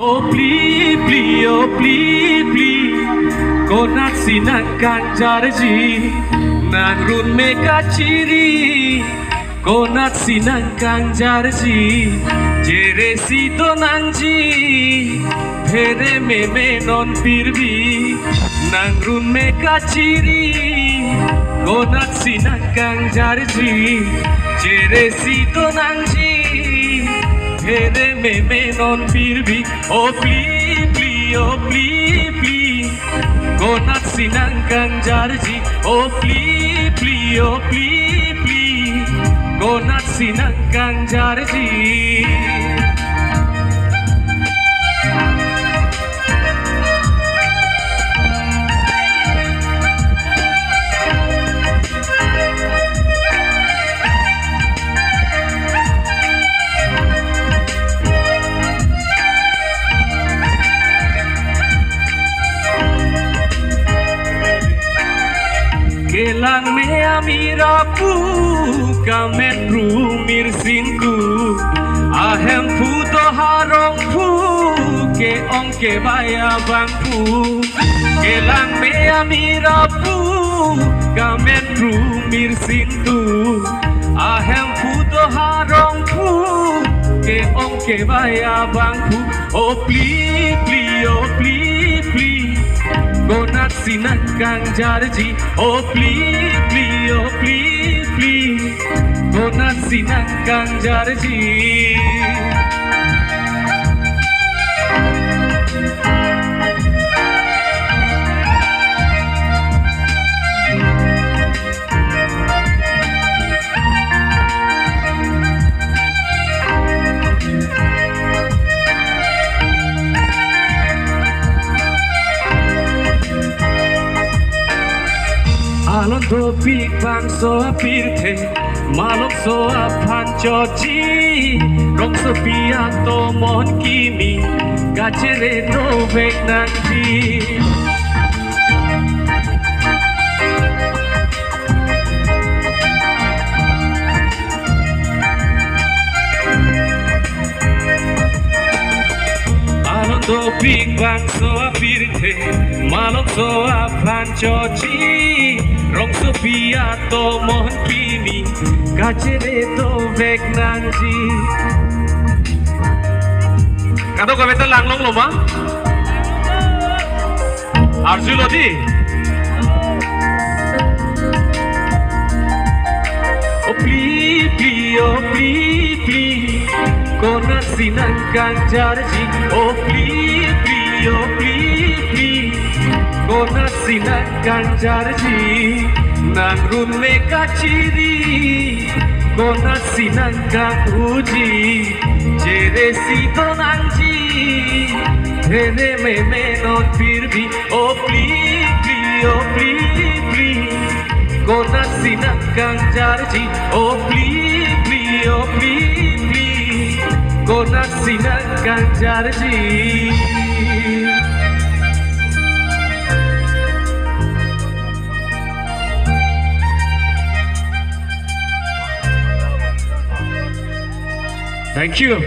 Oh please, please, oh please, please, konat sinangkan jarji, nangrun meka ciri, konat sinangkan jarji, jere sito nanji, phere meme non pirbi, nangrun meka ciri, konat sinangkan jarji, jere sito nanji. Here me non pirbi, oh please, please, oh please, please, konat sinangkan jarji, oh please, please, oh please, please, konat sinangkan jarji. Kelang me amirapu kamet rumir sinku ahem pu to harong pu ke ongke baya bangpu kelang me amirapu kamet rumir sinku ahem pu to harong pu ke ongke baya bangpu oh please please oh please please konat sinangkan jarji, oh please, please, oh please, please, konat sinangkan jarji. Alon topik bang so pirte, malok so apan choji, rong so piato mon kimi, gacere no vek nanti. Alon topik bang so pirte, malok so apan choji. Rong Sophia to mohon kini kacere to vek nanji. Kato kami to langlong lo ma? Arju lodi. Oh please, please, oh please, please, konat sinangkan jarji. Oh please, please, oh please, please, konat sinangkan jarji, nangrun meka ciri, konat sinangkan uji, jere sito nanji, here me non pirbi, oh please, please, oh please, please, konat sinangkan jarji, oh please, please, oh please, please, konat sinangkan jarji. Thank you.